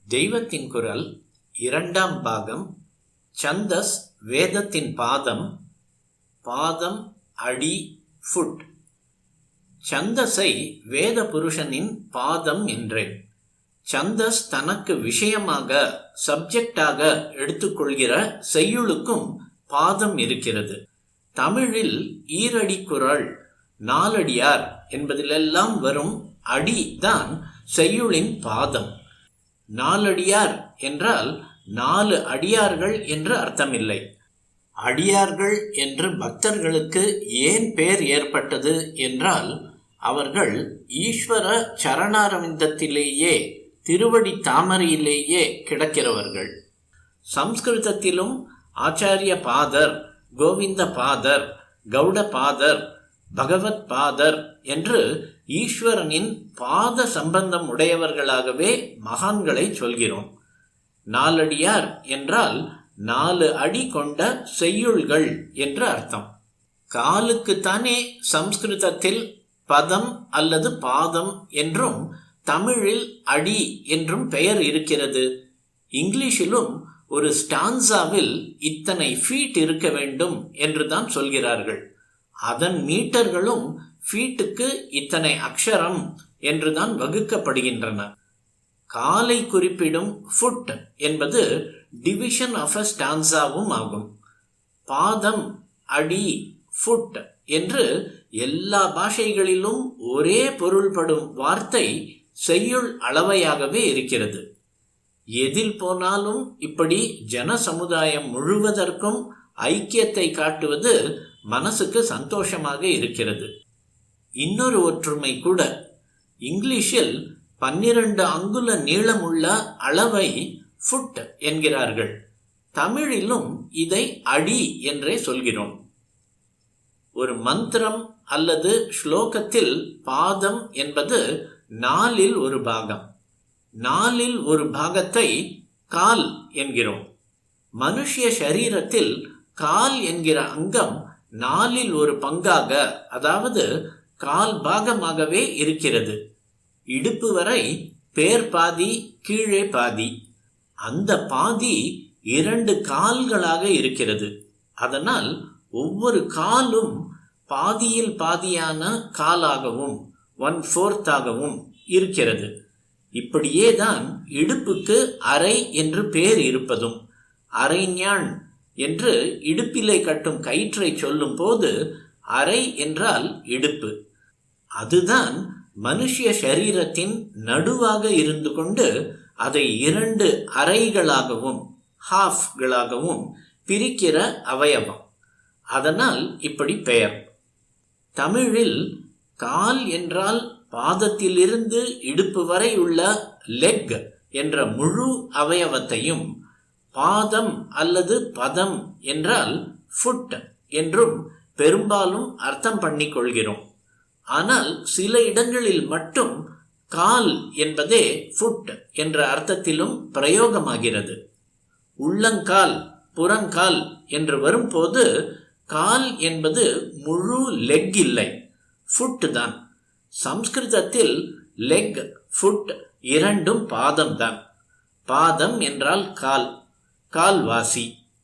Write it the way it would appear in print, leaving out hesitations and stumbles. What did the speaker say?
தெய்வத்தின் குரல் இரண்டாம் பாகம். சந்தஸ் வேதத்தின் பாதம். பாதம் அடி ஃபுட். சந்தஸை வேத புருஷனின் பாதம் என்றேன். சந்தஸ் தனக்கு விஷயமாக சப்ஜெக்டாக எடுத்துக்கொள்கிற செய்யுளுக்கும் பாதம் இருக்கிறது. தமிழில் ஈரடி குறள், நாலடியார் என்பதிலெல்லாம் வரும் அடி தான் செய்யுளின் பாதம். நாலடியார் என்றால் 4 அடியார்கள் என்று அர்த்தமில்லை. அடியார்கள் என்று பக்தர்களுக்கு ஏன் பெயர் ஏற்பட்டது என்றால், அவர்கள் ஈஸ்வர சரணாரவிந்தத்திலேயே, திருவடி தாமரையிலேயே கிடக்கிறவர்கள். சம்ஸ்கிருதத்திலும் ஆச்சாரிய பாதர், கோவிந்த பாதர், கௌட பாதர், பகவத் பாதர் என்று ஈஸ்வரனின் பாத சம்பந்தம் உடையவர்களாகவே மகான்களை சொல்கிறோம். நாலடியார் என்றால் 4 அடி கொண்ட செய்யுள்கள் என்று அர்த்தம். காலுக்குத்தானே சம்ஸ்கிருதத்தில் பதம் அல்லது பாதம் என்றும் தமிழில் அடி என்றும் பெயர் இருக்கிறது. இங்கிலீஷிலும் ஒரு ஸ்டான்சாவில் இத்தனை ஃபீட் இருக்க வேண்டும் என்றுதான் சொல்கிறார்கள். அதன் மீட்டர்களும் ஃபீட்டுக்கு இத்தனை அக்ஷரம் என்றுதான் வகுக்கப்படுகின்றன. காலை குறிப்பிடும் ஃபுட் என்பது டிவிஷன் ஆஃப் அ ஸ்டான்சாவும் ஆகும். பாதம், அடி, ஃபுட் என்று எல்லா பாஷைகளிலும் ஒரே பொருள்படும் வார்த்தை செய்யுள் அளவையாகவே இருக்கிறது. எதில் போனாலும் இப்படி ஜன சமுதாயம் முழுவதற்கும் ஐக்கியத்தை காட்டுவது மனசுக்கு சந்தோஷமாக இருக்கிறது. இன்னொரு ஒற்றுமை கூட. இங்கிலீஷில் 12 அங்குல நீளமுள்ள அளவை ஃபுட் என்கிறார்கள். தமிழிலும் இதை அடி என்றே சொல்கிறோம். ஒரு மந்திரம் அல்லது ஸ்லோகத்தில் பாதம் என்பது 4இல் ஒரு பாகம். 4இல் ஒரு பாகத்தை கால் என்கிறோம். மனுஷ்ய சரீரத்தில் கால் என்கிற அங்கம் 4இல் ஒரு பங்காக, அதாவது கால் பாகமாகவே இருக்கிறது. இடுப்பு வரை பேர் பாதி, கீழே பாதி. அந்த பாதி 2 கால்களாக இருக்கிறது. அதனால் ஒவ்வொரு காலும் பாதியில் பாதியான காலாகவும் 1/4 இருக்கிறது. இப்படியே தான் இடுப்புக்கு அரை என்று பேர் இருப்பதும். அரைஞான் என்று இடுப்பிலே கட்டும் கயிற்றை சொல்லும் போது அரை என்றால் இடுப்பு. அதுதான் மனுஷ்ய சரீரத்தின் நடுவாக இருந்து கொண்டு அதை 2 அறைகளாகவும் ஹாஃப்களாகவும் பிரிக்கிற அவயவம். அதனால் இப்படி பெயர். தமிழில் கால் என்றால் பாதத்திலிருந்து இடுப்பு வரை உள்ள லெக் என்ற முழு அவயவத்தையும், பாதம் அல்லது பதம் என்றால் ஃபுட் என்றும் பெரும்பாலும் அர்த்தம் பண்ணி கொள்கிறோம். ஆனால் சில இடங்களில் மட்டும் கால் என்பதே ஃபுட் என்ற அர்த்தத்திலும் பிரயோகமாகிறது. உள்ளங்கால், புறங்கால் என்று வரும்போது கால் என்பது முழு லெக் இல்லை, ஃபுட் தான். சம்ஸ்கிருதத்தில் லெக், ஃபுட் இரண்டும் பாதம் தான். பாதம் என்றால் கால், கால்வாசி.